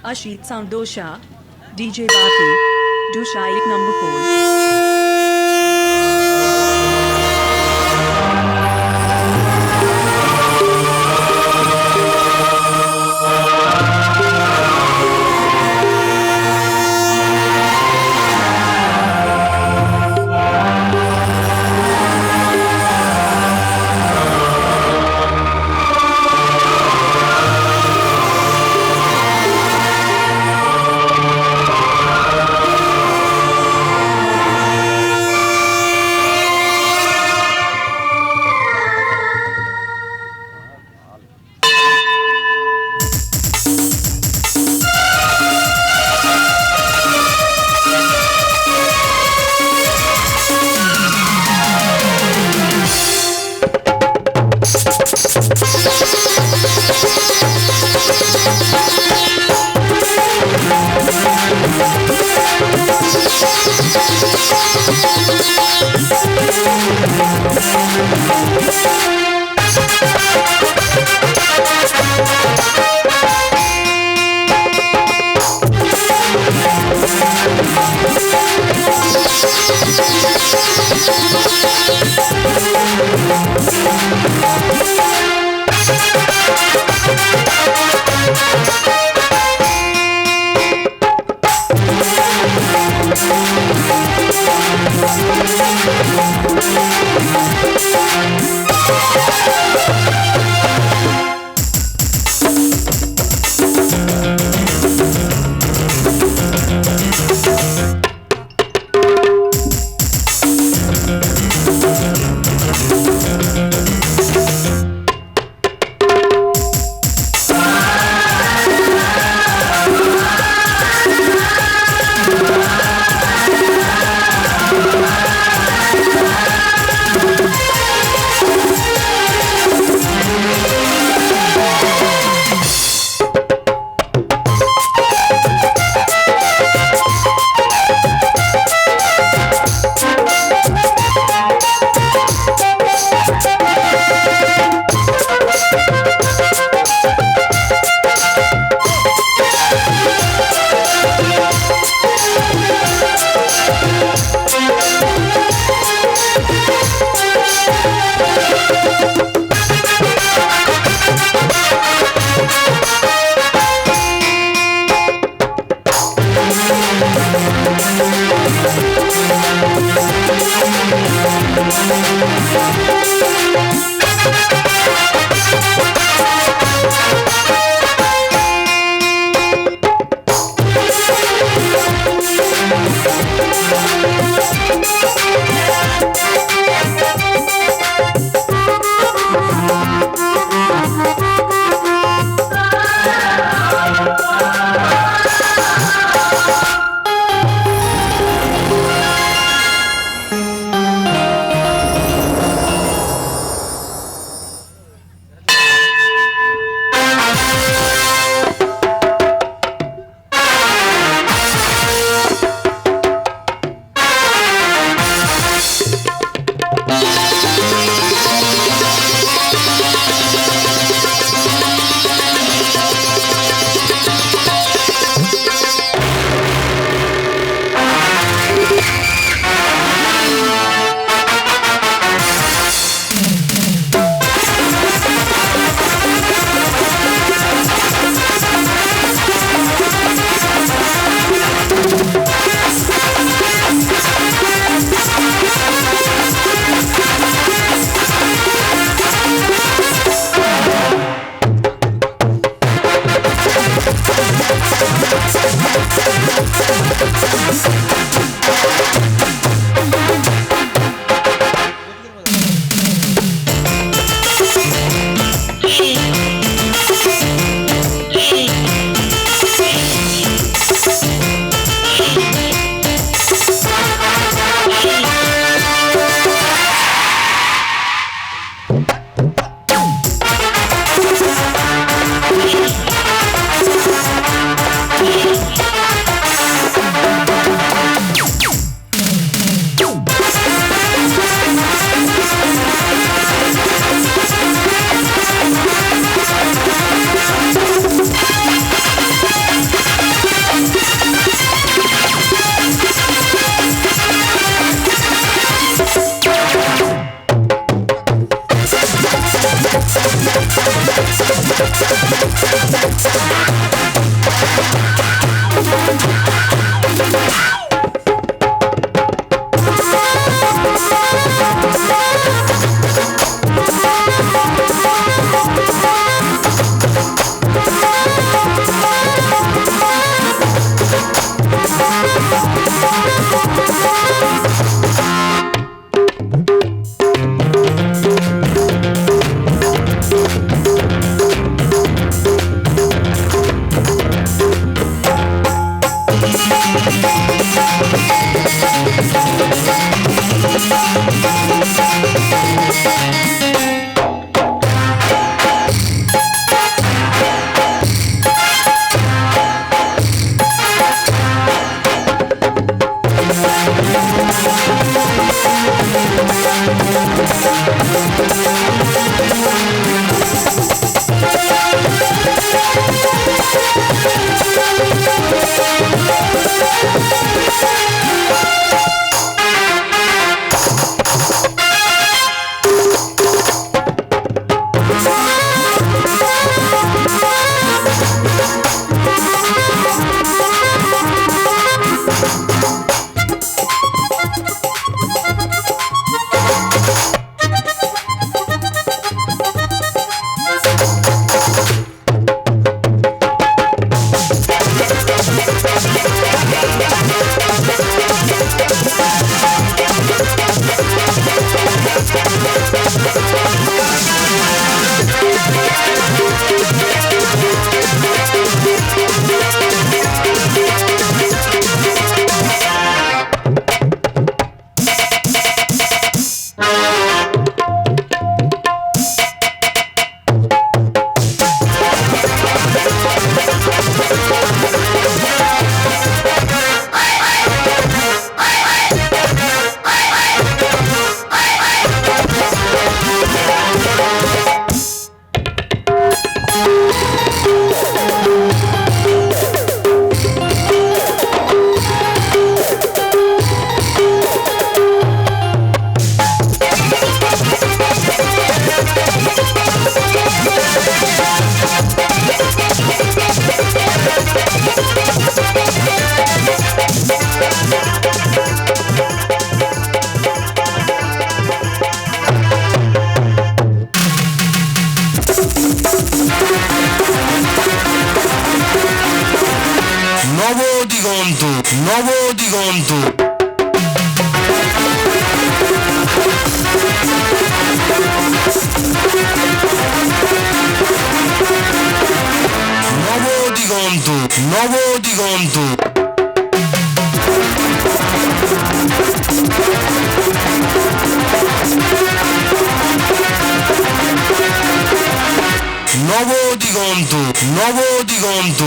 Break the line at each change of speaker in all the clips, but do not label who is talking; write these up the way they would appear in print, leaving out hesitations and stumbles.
Ashit Sound Dosha, DJ Baki, Dosha 8 number 4.
Nabadiganta Nabadiganta Nabadiganta Nabadiganta Nabadiganta Nabadiganta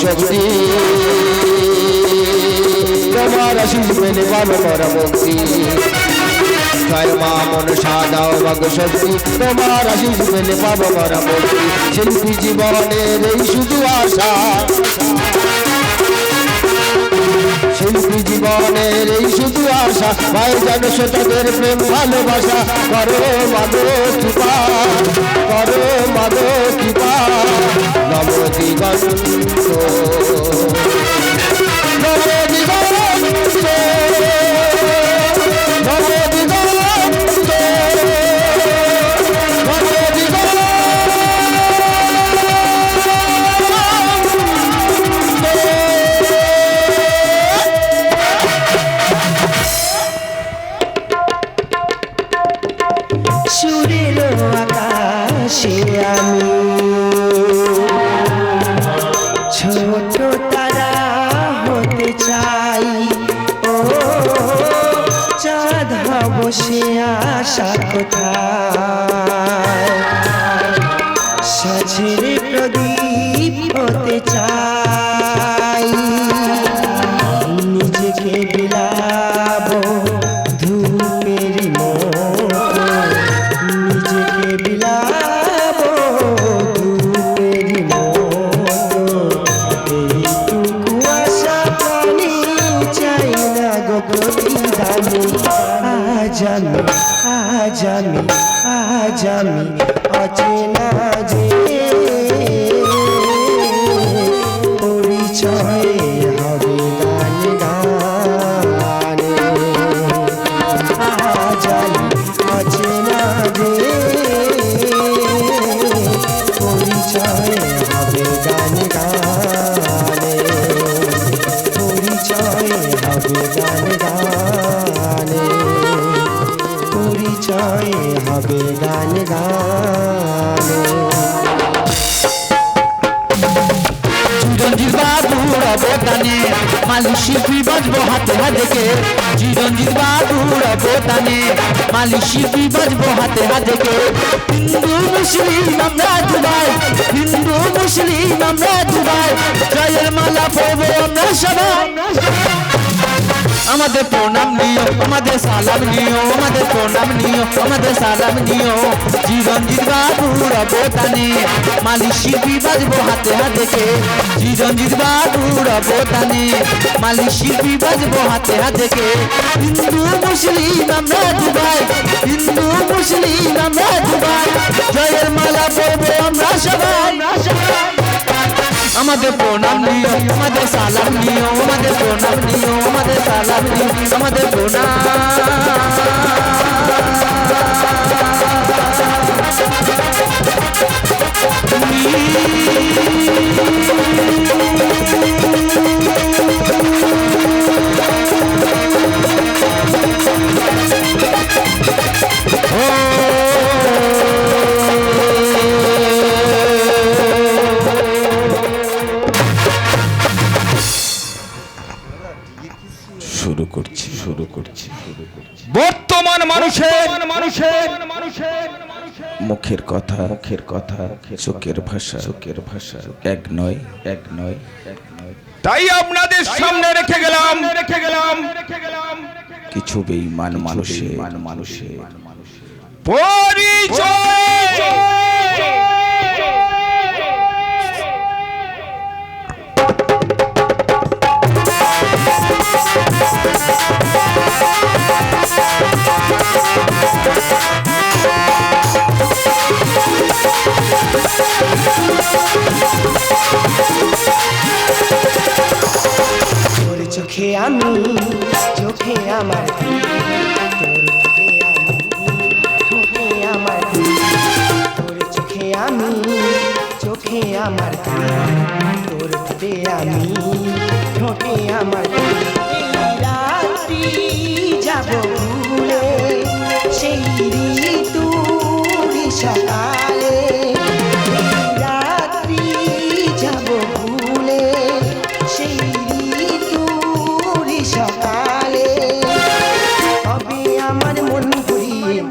শক্তি তোমার আশিস মেনে পাবে করা মুক্তি জয় মা মনসা দাও ভাগ শক্তি তোমার আশিস মেনে পাবো করা মুক্তি শিল্পী জীবনের এই শুধু আশা শিল্পী জীবনের এই শুধু আশা ভাই যেন শতকের প্রেম ভালোবাসা করো মাদো কৃপা করো মাদো কৃপা নবদিগন্ত
সুরের আকাশে আমি ছোট তারা হতে চাই ও চাঁদ বসে আশা কোথায় সাজের প্রদীপ হতে চাই নিজেকে বিলাবো ধূপের নিজেকে বিলাবো ধূপের এইটুকু আশা পানি চাই না গো প্রতিদানে আজ আমি অচেনা যে পরিচয় হবে গান গানে আজ আমি অচেনা যে পরিচয় হবে গান গানে পরিচয় হবে গান গানে পরিচয় হবে গান গানে
চিরঞ্জিত বাবুর অবদানে মালি শিল্পী বাজবো হাতে হাতেকে চিরঞ্জিত বাবুর অবদানে মালি শিল্পী বাজবো হাতে হাতেকে হিন্দু মুসলিম আমরা দুবাই হিন্দু মুসলিম আমরা দুবাই জয়ের মালা পরবো আমরা সবাই আমাদের প্রণাম নিও, আমাদের সালাম নিও, আমাদের প্রণাম নিও, আমাদের সালাম নিও। চিরঞ্জিত বাবুর অবদানে মালিক শিল্পী বাজবো হাতে হাতে কে। চিরঞ্জিত বাবুর অবদানে মালিক শিল্পী বাজবো হাতে হাতে কে। হিন্দু মুসলিম আমরা দুবাই, হিন্দু মুসলিম আমরা দুবাই, জয়ের মালা পরবো আমরা সবাই। আমাদের প্রণাম নিও, আমাদের সালাম নিও, আমাদের প্রণাম নিও, আমাদের সালাম নিও, আমাদের প্রণাম।
শুরু করছি বর্তমান মানুষের মুখের কথা চোখের ভাষা এক নয় তাই আপনাদের সামনে রেখে গেলাম কিছু বেঈমান মানুষের পরিচয়।
তোর চোখে আমি, চোখে আমার তুই, তোর চোখে আমি, চোখে আমার তুই, তোর চোখে আমি, চোখে আমার তুই, তোর চোখে আমি, চোখে আমার তুই। এই রাত্রি যাব ভুলে সেই ঋতুর সকালে, এই রাত্রি যাব ভুলে সেই সকালে। কবে আমার মন ঘুরিয়ে,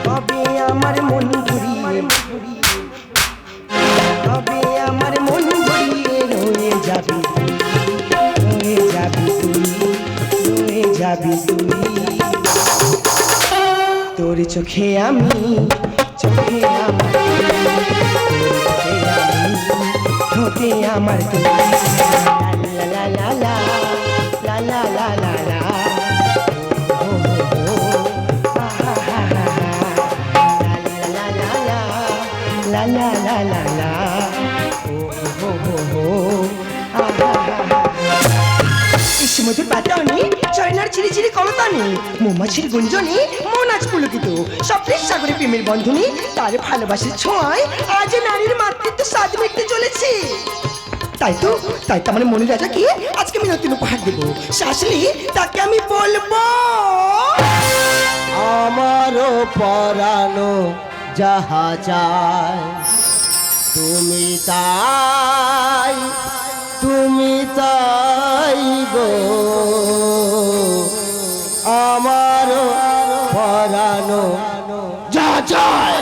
কবে আমার মন ঘুরিয়ে, কবে আমার মন ঘুরিয়ে রয়ে যাবি তুই, রয়ে যাবি তুই, রয়ে যাবি তুই। তোর চোখে আমি, চোখে আমার তুই, তোর চোখে আমি, ঠোঁটে আমার তুই। La la la la la la la la, oh oh oh, ha ha ha ha, la la la la la la la la, oh oh oh, ha ha ha ha. ইসমধুর বাতানি, চয়নার ঝিরি ঝিরি কলতানি, মৌমাছির গুঞ্জনি, মন আজ পুলকিত, স্বপ্নের সাগরে প্রেমের বন্ধনী, তার ভালোবাসার ছোঁয়ায় আজ নারীর মাতৃত্ব স্বাদ মিটতে চলেছে। তাই তো আমার মনের রাজাকে আজকে আমি নতুন উপহার দেবো। শাশুড়ি তাকে আমি বলবো,
আমারও পরানো যাহা চায় তুমি তাই গো, আমারও পরানো যাহা চায়।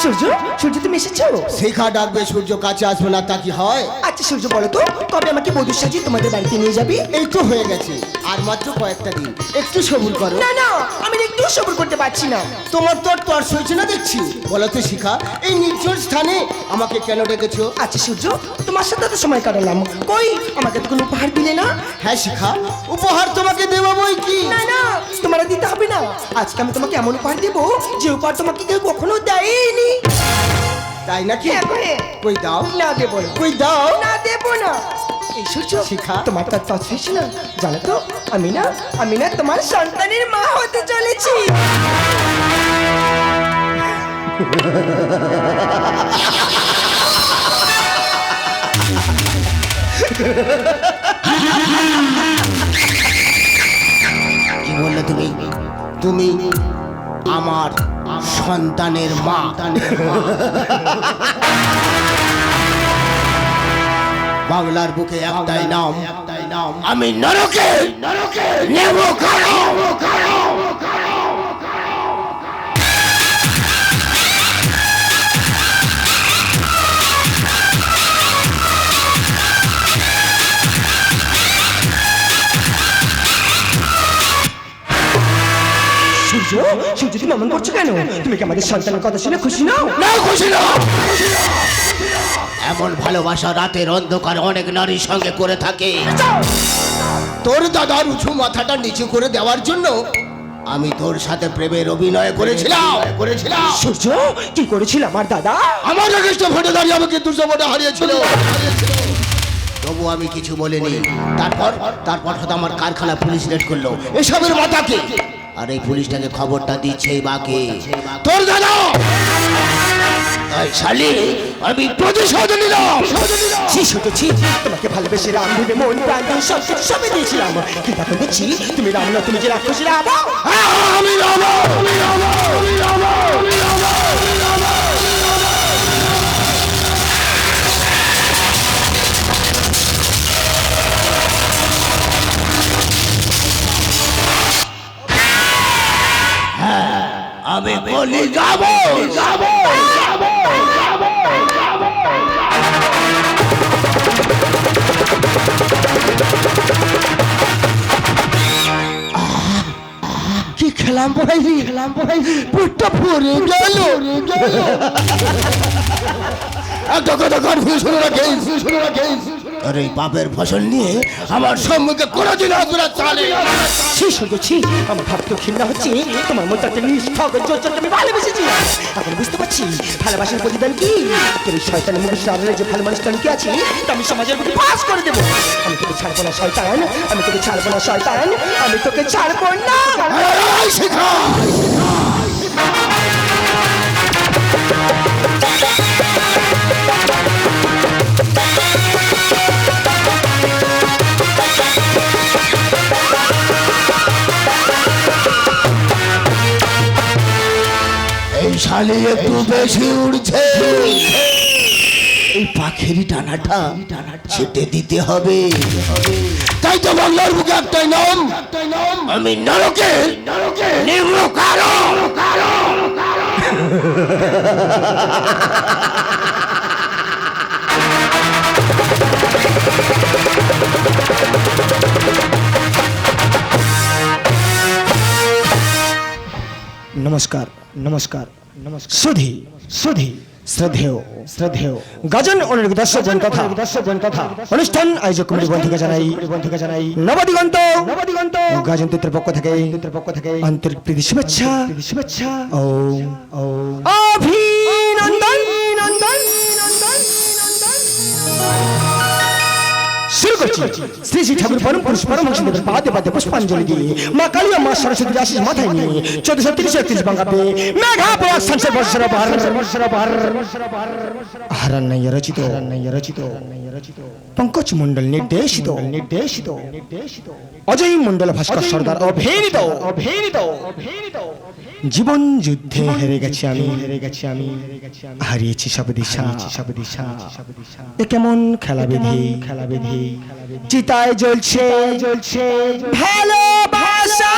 সূর্য, সূর্য তুমি এসেছো?
শিখা ডাকবে সূর্য কাছে আসবে না তা কি হয়?
আচ্ছা সূর্য বলো তো, কবে আমাকে বধূ সাজিয়ে তোমাদের বাড়িতে নিয়ে যাবি?
এই তো হয়ে গেছে, আর মাত্র কয়েকটা দিন, একটু সবুর করো।
না না, আমি একটু সবর করতে পারছি না।
তোমার তো আর তর সইছে না দেখছি। বলো তো শিখা, এই নির্জন স্থানে আমাকে কেন ডেকেছো?
আচ্ছা সূর্য, তোমার সাথে তো সময় কাটালাম, কই আমাকে তো কোনো উপহার দিলে না?
হ্যাঁ শিখা, উপহার তোমাকে দেবো বই কি।
না না, তোমার দিতে হবে না। আজকে আমি তোমাকে এমন উপহার দেবো যে উপহার তোমাকে কেউ কখনো দেয়নি।
তাই নাকি?
হ্যাঁ, হ্যাঁ।
কই দাও।
না দেবো না।
কই দাও।
না দেবো না। এই সূর্য,
শিখা।
তোমার তার তথ্য হয়েছে না? জানো তো আমি না তোমার সন্তানের মা হতে চলেছি।
কি বললে তুমি? তুমি আমার সন্তানের মা। বাংলার বুকে একটাই নাম, আমি নরকে নেব কারো।
সূর্য, সূর্য তুমি এমন করছো কেন? তুমি কি আমাদের সন্তানের কথা শুনে খুশি নাও?
না খুশি না। এমন ভালোবাসা রাতের অন্ধকার অনেক নারীর সঙ্গে করে থাকে। তোর দাদার উঁচু মাথাটা নিচু করে দেওয়ার জন্য আমি তোর সাথে প্রেমের অভিনয় করেছিলাম।
সূর্য, কি করেছিল আমার দাদা?
আমার যথেষ্ট ভোটে দাঁড়িয়ে আমাকে 200 ভোটে হারিয়েছিল। তবু আমি কিছু বলিনি। তারপর হয়তো আমার কারখানা পুলিশ রেড করলো। এসবের মাথাকে আর এই পুলিশটাকে খবরটা দিচ্ছে বাকি তোর দাদা। তাই শালি আমি প্রতিশোধ নিলাম।
তোমাকে ভালোবেসে রাম ভেবে মন প্রাণ দিয়ে সব কিছু সবে দিয়েছিলাম, কিন্তু এখন দেখছি তুমি রাম না, তুমি যে রাক্ষসী রাম।
আমি রাম। আমি বলি যাবো। কি খেলাম ভাইজি, পেটটা ভরে গেল। একটা কথা কনফিউশন রাখেন। আর এই পাপের ফসল নিয়ে আমার সম্মুখে কোনোদিন আপনারা চালে।
আমার ভাবতে ঘৃণা হচ্ছে। তোমার মতো একটা নিষ্ঠক জোচ্চকে আমি ভালোবেসেছি। এখন বুঝতে পারছি ভালোবাসার প্রতিদান কি। তোর এই শয়তানের মুখে সারারে যে ভালো মানুষটা লুকিয়ে আছে তা আমি সমাজের বুকে পাস করে দেবো। আমি তোকে ছাড়বো না শয়তান, আমি তোকে ছাড়বো না শয়তান, আমি তোকে ছাড়বো না।
শিখা এই শালি একটু বেশি উড়ছে। এই পাখির টানাটা ছেটে দিতে হবে। তাই তো বাংলার বুকে একটাই নাম, আমি নরকে নেব কারো।
নমস্কার নমস্কার নমস্কার। সুধী শ্রদ্ধেয় গাজন অনেক দর্শকজন কথা অনুষ্ঠান আয়োজক কমিটি বন্ধুকে জানাই নবদিগন্ত গাজন তন্ত্রের পক্ষ থেকে আন্তরিক প্রীতি শুভেচ্ছা ও অভিনন্দন। শুরু করছি শ্রী শ্রী ঠাকুর পরম পুরুষ পরমহংসদেবের পাদে পাদে পুষ্পাঞ্জলি দিয়ে মা কালী ও মা সরস্বতীর আশিস মাথায় নিয়ে 1430 বঙ্গাব্দে মেঘাপয়াগ সংসার বর্ষর হারান্নাইয়া রচিত পঙ্কজ মন্ডল নির্দেশিত অজয় মন্ডল ভাস্কর সর্দার অভিনীত জীবন যুদ্ধে হেরে গেছি আমি হারিয়েছি সব দিশা। এ কেমন খেলা বিধি চিতায় জ্বলছে ভালোবাসা।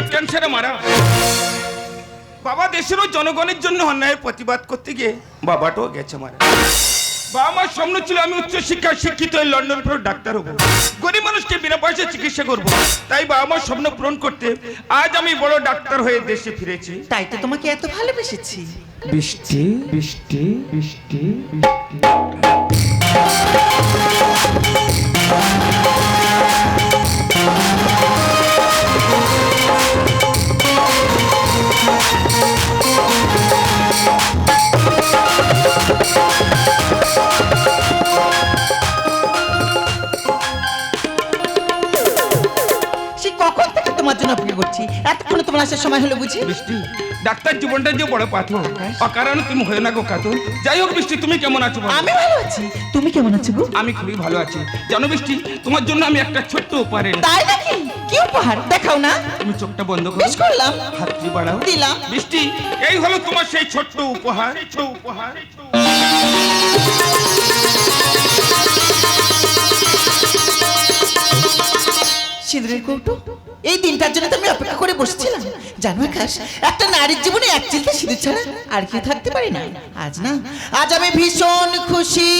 ব্লাড ক্যান্সারে মারা। বাবা দেশেরও জনগণের জন্য অন্যায়ের প্রতিবাদ করতে গিয়ে বাবাটাও গেছে মারা। বাবা আমার স্বপ্ন ছিল আমি উচ্চ শিক্ষায় শিক্ষিত হয়ে লন্ডন ফেরত ডাক্তার হবো, গরিব মানুষকে বিনা পয়সায় চিকিৎসা করব। তাই বাবা আমার স্বপ্ন পূরণ করতে আজ আমি বড় ডাক্তার হয়ে দেশে ফিরেছি।
তাই তো তোমাকে এত ভালোবেসেছি।
বৃষ্টি বৃষ্টি বৃষ্টি
সে কখন থেকে তোমার জন্য অপেক্ষা করছি, এতক্ষণে তোমার আসার সময় হলো বুঝি?
বৃষ্টি, ডাক্তার জীবনটা যে বড় পাথর, অকারণে তুমি হয়ে না গো কাতর। যাই হোক বৃষ্টি, তুমি কেমন আছো বলো?
আমি ভালো আছি, তুমি কেমন আছো গো?
আমি খুবই ভালো আছি। জানো বৃষ্টি, তোমার জন্য আমি একটা ছোট্ট উপহার এনেছি।
তাই নাকি? কি উপহার দেখাও না।
তুমি চোখটা বন্ধ করো,
বেশ করলাম,
হাতটি বাড়াও।
দিলাম।
বৃষ্টি, এই হলো তোমার সেই ছোট্ট উপহার। উপহার
সিঁদুরের কৌটো। এই দিনটার জন্য তো আমি অপেক্ষা করে বসেছিলাম। জানো আকাশ, একটা নারীর জীবনে এক চিলতে সিঁদুর ছাড়া আর কি থাকতে পারি না। আজ না, আজ আমি ভীষণ খুশি।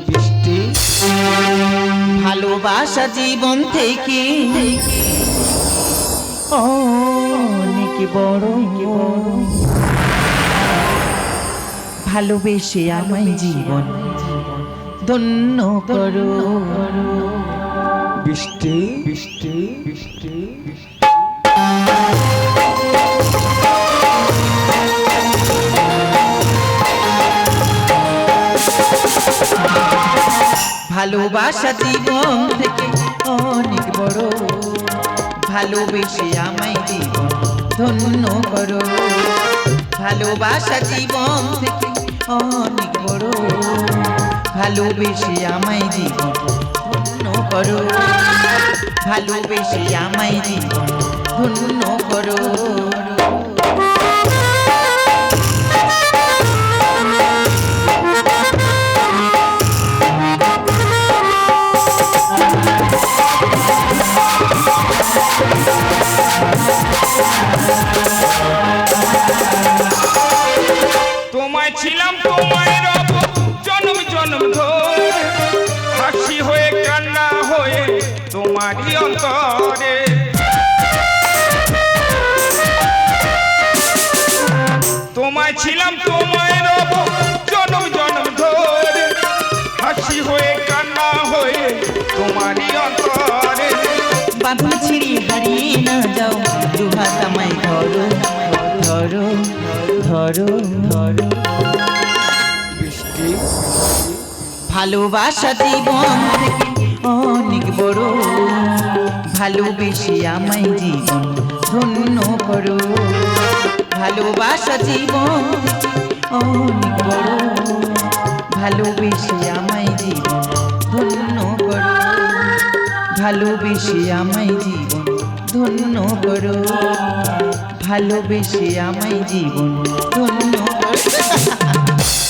বৃষ্টি
ভালোবাসা জীবন থেকে অনেক বড়, ভালোবেসে আমায় জীবন ধন্য করো।
বৃষ্টি বৃষ্টি বৃষ্টি
ভালোবাসা জীবন থেকে অনেক বড়, ভালোবেসে আমায় জীবন ধন্য করো। ভালোবাসা জীবন থেকে অনেক বড়, ভালোবেসে আমায় জীবন ধন্য করো। ভালোবেসে আমায় জীবন ধন্য করো।
তোমায় ছিলাম, তোমায় রব জনম জনম ধরে, হাসি হয়ে কান্না হয়ে তোমারই অন্তরে। তোমায় ছিলাম, তোমায় রব জনম জনম ধরে, হাসি হয়ে কান্না হয়ে তোমারই অন্তরে।
বাঁধন ছিঁড়ি হারিয়ে না যাও, দুহাত আমায় ধরো ধরো ধরো ধরো।
বৃষ্টি
ভালোবাসা জীবন থেকে অনেক বড়, ভালোবেসে আমায় জীবন ধন্য করো। ভালোবাসা জীবন থেকে অনেক বড়, ভালোবেসে আমায় জীবন ধন্য করো। ভালোবেসে আমায় জীবন ধন্য করো। ভালোবেসে আমায় জীবন ধন্য করো।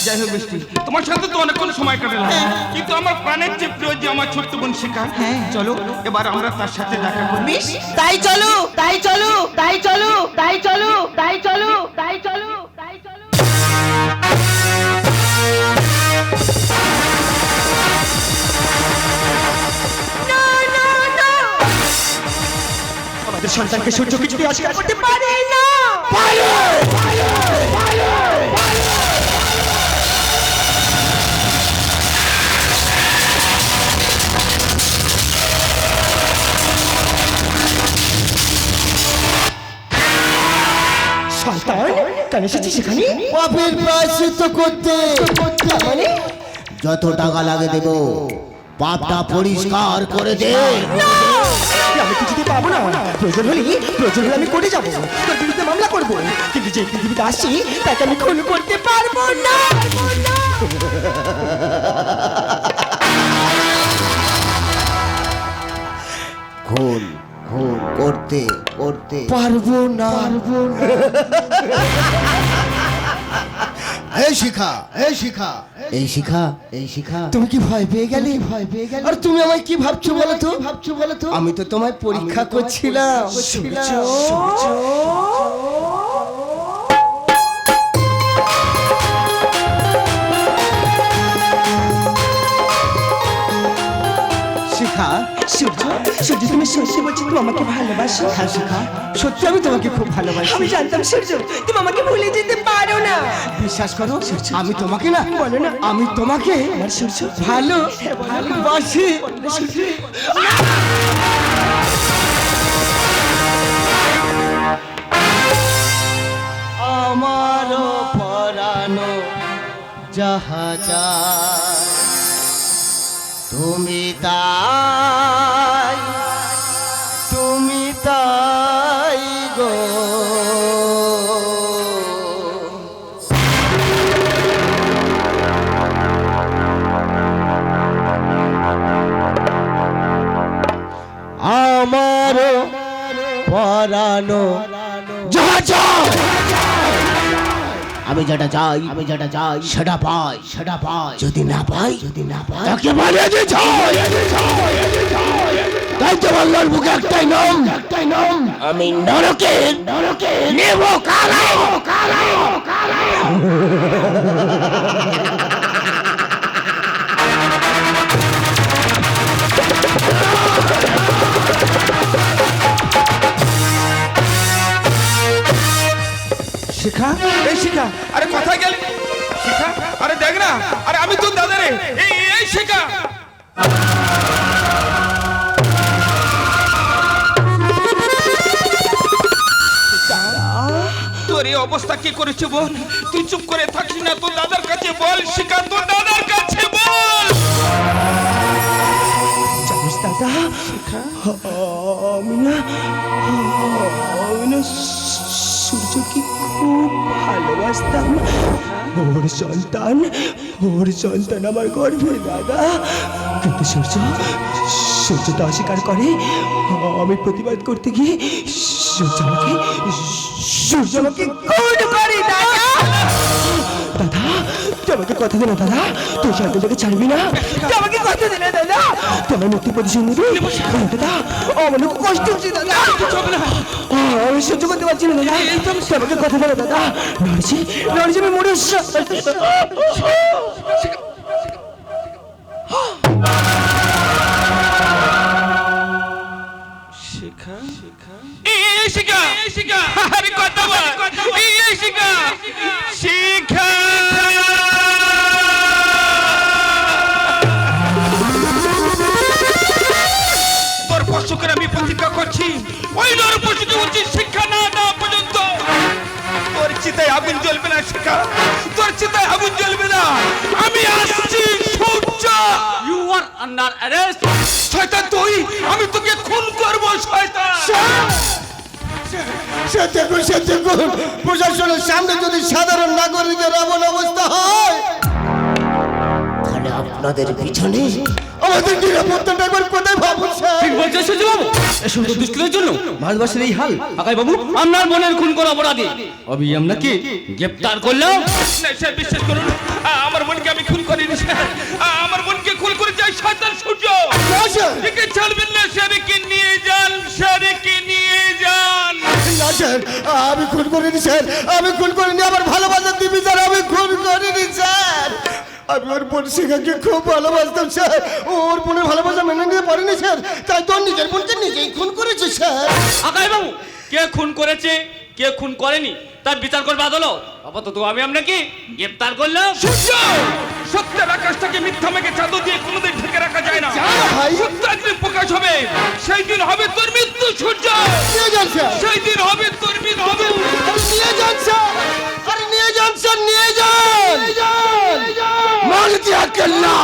যাই হোক বৃষ্টি, তোমার সাথে তো অনেকক্ষণ সময় কাটালাম, কিন্তু আমার প্রাণের যে প্রিয় যে আমার ছোট্ট বোন শিখা,
হ্যাঁ।
চলো এবার আমরা তার সাথে দেখা করি।
বেশ, তাই চলো তাই চলো তাই চলো তাই চলো তাই চলো তাই চলো তাই চলো।
আমাদের সন্তানকে সূর্য কিছুতে আজকাল করতে পারে না। সন্তান কেন এসেছিস সেখানে?
পাপের প্রায়শ্চিত্ত করতে।
মানে
যত টাকা লাগে দেব, পাপটা পরিষ্কার করে দে।
আমি কিছুতে পাবো না। প্রয়োজন হলে আমি কোর্টে যাবো, তোর বিরুদ্ধে মামলা করবো, কিন্তু যে পৃথিবীতে আসছি তাকে আমি খুন করতে পারবো না।
খুন খুন করতে করতে পারবো না। এই শিখা, এই শিখা, এই শিখা, এই শিখা, তুমি কি ভয় পেয়ে গেলে? ভয় পেয়ে গেলে? আর তুমি আমায় কি ভাবছো বলো তো? আমি তো তোমায় পরীক্ষা করছিলাম। শিখা,
সূর্য সূর্য তুমি সত্যি বলছো তুমি আমাকে ভালোবাসো?
হ্যাঁ শিখা, সত্যি আমি তোমাকে খুব ভালোবাসি।
আমি জানতাম সূর্য তুমি আমাকে ভুলে যেতে পারো না।
বিশ্বাস করো, আমি তোমাকে না, বলো না, আমি তোমাকে
আমার সূর্য
ভালোবাসি। আমারও পরানো যাহা যায়, তুমি তাই, তুমি তাই গো। আমারও পরানো যাহা যায়, আমি যেটা চাই, সেটা পাই, যদি না পাই, তাকে বানিয়ে দিয়ে যাই। তাই তো আল্লাহর বুকে একটাই নাম, আমি নরকের নেব কালা।
শিখা, এই শিখা, আরে কোথায় গেলি শিখা? আরে দেখ না, আরে আমি তোর দাদা রে। এই শিখা, তোর এই অবস্থা কি করেছে বল? তুই চুপ করে থাকিস না, তোর দাদার কাছে বল শিখা, তোর দাদার কাছে বল।
জানিস দাদা, আমি না সূর্যকে খুব ভালোবাসতাম। ওর সন্তান আমার গর্ভে দাদা। কিন্তু সূর্য তো অস্বীকার করে। আমি প্রতিবাদ করতে গিয়ে সূর্য আমাকে খুন করে দাদা। দাদা তুই আমাকে কথা দে না দাদা, তুই সন্তানটাকে ছাড়বি না। তুই আমাকে কথা দে না দাদা, তুই আমার মুক্তি প্রতিশোধ নিবি দাদা। আমার খুব কষ্ট হচ্ছে দাদা, আমি সহ্য করতে পারছি না দাদা। তুই আমাকে কথা দে না দাদা, নড়ছি আমি মরে
শিখা, আরে কথা বল। এই শিখা, তোর পশুকে আমি প্রতিজ্ঞা করছি, ওই নর পশুকে উচিত শিক্ষা না দেওয়া পর্যন্ত তোর চিতায় আগুন জ্বলবে না শিখা, তোর চিতায় আগুন জ্বলবে না। আমি আসছি Surya.
You are under arrest.
শয়তান তুই, আমি তোকে খুন করবো শয়তান।
সে দেখুন প্রশাসনের সামনে যদি সাধারণ নাগরিকের এমন অবস্থা হয়, তাহলে আপনাদের পিছনে আমাদের নিরাপত্তাটা একবার কোথায় ভাবুন স্যার।
ঠিক বলছেন সূর্যবাবু, এই সমস্ত দুষ্কৃতের জন্য ভারতবর্ষের এই হাল। আকাই বাবু, আপনার বোনের খুন করা অপরাধী আমি আপনাকে গ্রেপ্তার করলাম।
স্যার বিশ্বাস করুন, আমার বোনকে আমি খুন করিনি স্যার। আমার বোনকে খুন করে যাই শয়তান সূর্য। একে ছাড়বেন না স্যার, একে নিয়ে যান স্যার, একে নিয়ে যান।
না স্যার, আমি খুন করিনি স্যার, আমি খুন করিনি। আমার ভালোবাসার দিবি স্যার, আমি খুন করিনি স্যার। আমি ওর বোন শিখাকে খুব ভালোবাসতাম স্যার। ওর বোনের ভালোবাসা মেনে নিতে পারিনি স্যার, তাই তো নিজের বোনকে নিজেই খুন করেছে স্যার।
আকাই বাবু, কে খুন করেছে কে খুন করেনি তার বিচার করবে আদালত। আপাতত আমি আপনাকে গ্রেপ্তার করলাম।
সূর্য, সত্যের আকাশটাকে মিথ্যা মেঘে চাদর দিয়ে কোনোদিন ঢেকে রাখা যায় না। সত্য একদিন প্রকাশ হবে, সেই দিন হবে তোর মৃত্যু সূর্য।
নিয়ে যান স্যার,
সেই দিন হবে তোর মৃত্যু।
নিয়ে যান স্যার, আরে নিয়ে যান স্যার, নিয়ে যান। মালতি আকেল্লা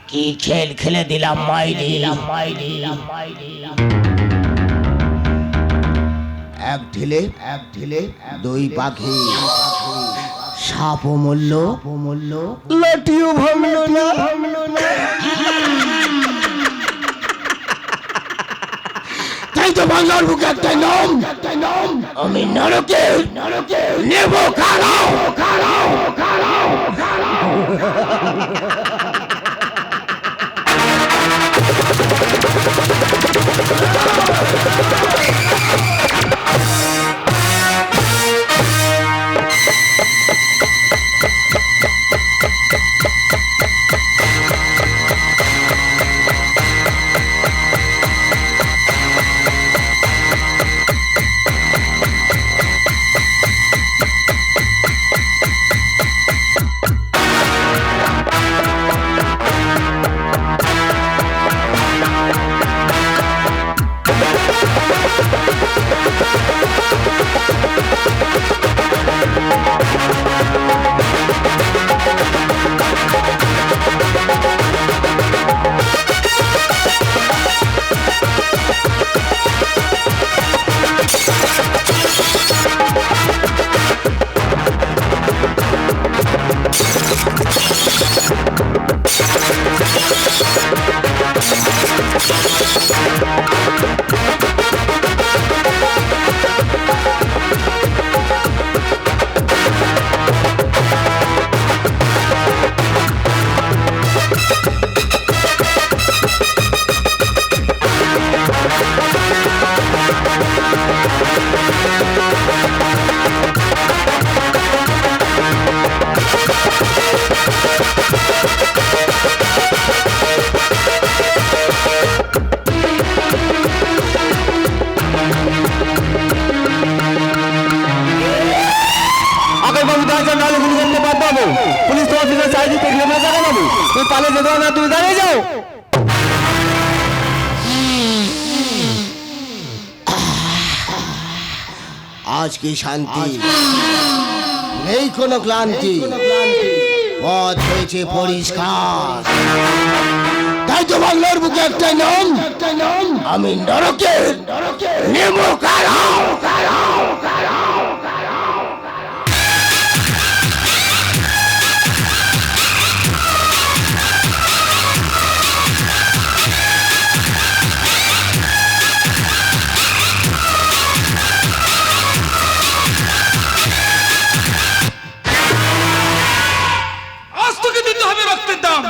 কি খেল খেলে দিলাম মাইরি এক ঢিলে দুই পাখি সাপও মরল লাঠিও ভাঙলো না তাই তো বাংলার বুকে একটা নাম আমি নরকে নেব খাড়াও
পুলিশ তো অফিসার চাই দিতে গেলে না জায়গা বাবু তুই পালে যেতে না তুমি দাঁড়িয়ে যাও
আজ কি শান্তি নেই কোনো ক্লান্তি পথ হয়েছে পরিষ্কার তাই তো বাংলার বুকে একটা নাম আমি নরকে নেব খাড়াও
আজ তোকে দিতে হবে রক্তের দাম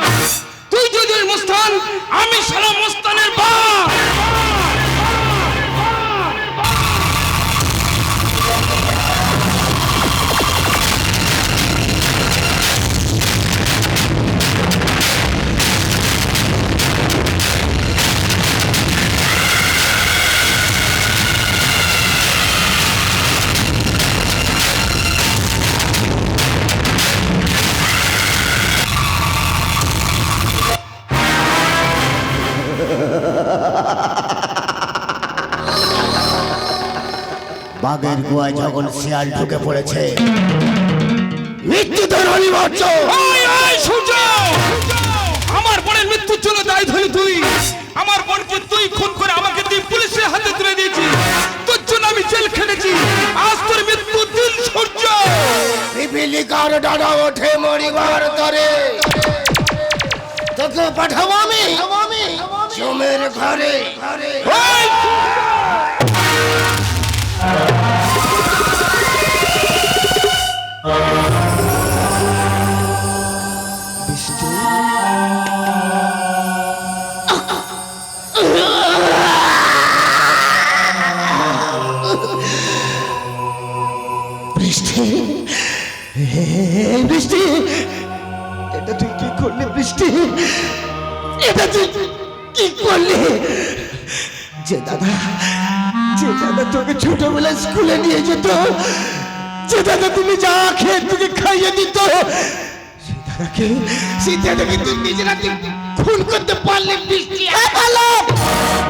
তুই যদি মুস্তান আমি সারা মুস্তানের বাপ
বাঘের গুহায় যখন শিয়াল ঢুকে পড়েছে মৃত্যু তো অনিবার্য
সূর্য আমার বোনের মৃত্যুর জন্য দায়ী ধরি তুই আমার বোনকে তুই খুন করে আমাকে তুই পুলিশের হাতে তুলে দিয়েছিস তোর জন্য আমি জেল খেটেছি আজ তোর মৃত্যুর দিন সূর্য
পিপিলিকার ডানা ওঠে মরিবার তরে তোকে পাঠাবো আমি জমের ঘরে বৃষ্টি বৃষ্টি এটা তুই কি করলি বৃষ্টি এটা তুই কি করলি যে দাদা তোকে ছোটবেলায় স্কুলে নিয়ে যেত যে দাদা তুমি যা খেয়ে তোকে খাইয়ে দিত সেই দাদাকে তুই নিজের হাতে খুন করতে পারলে বৃষ্টি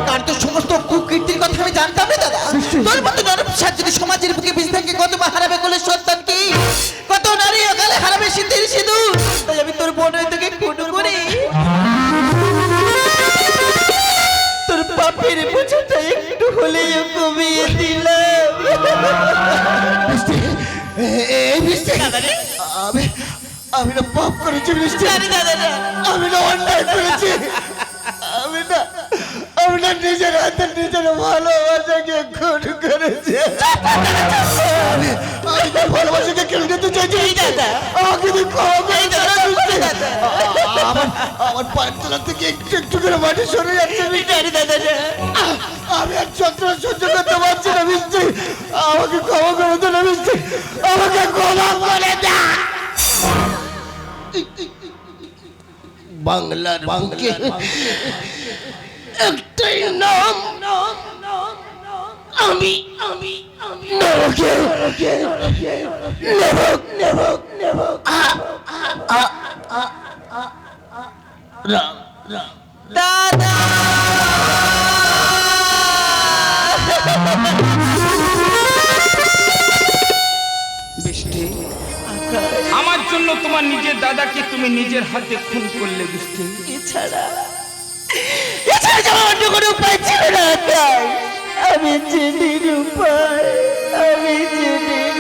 তার তো সমস্ত কুকীর্তির কথা আমি জানতাম না দাদা তোর মতো নরম সাজ্জাদি সমাজের বুকে বিষ থেকে কত হারাবে কোলে সন্তান কি কত নারী অকালে হারাবে সিঁদুর তাই আমি তোর বোনের থেকে খুন করে
বলে কমিয়ে দিলাম।
এই বৃষ্টি আমি না পাপ করেছি বৃষ্টি, আমি না অন্যায় করেছি, আমি না নিজের হাতে নিজের ভালোবাসাকে খুন করেছি। আমি তোর ভালোবাসাকে কেড়ে নিতে চাইছি আমাকে তুই ক্ষমা করে দে না বৃষ্টি। আমার পায়ের তলা থেকে একটু একটু করে মাটি সরে যাচ্ছে বৃষ্টি। আমি আর যন্ত্রণা সহ্য করতে পারছি না বৃষ্টি, আমাকে ক্ষমা করে দে না বৃষ্টি, আমাকে ক্ষমা করে দে। বাংলার বুকে একটাই নাম, আমি
দাদা
বৃষ্টি, আমার জন্য তোমার নিজের দাদাকে তুমি নিজের হাতে খুন করলে বৃষ্টি।
এছাড়া অন্য কোনো উপায় ছিল না তাই আমি জেনের উপায়, আমি জেনের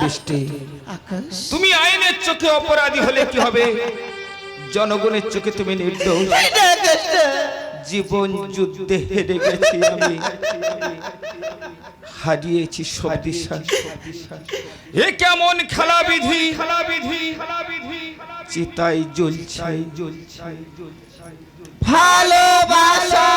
বৃষ্টি, তুমি আইনের চোখে অপরাধী হলে কি হবে, জনগণের চোখে তুমি নির্দোষ। জীবন যুদ্ধে হেরে গেছি আমি, হারিয়েছি সব দিশা। এ কেমন খেলা বিধি, চিতায় জ্বলছে
ভালোবাসা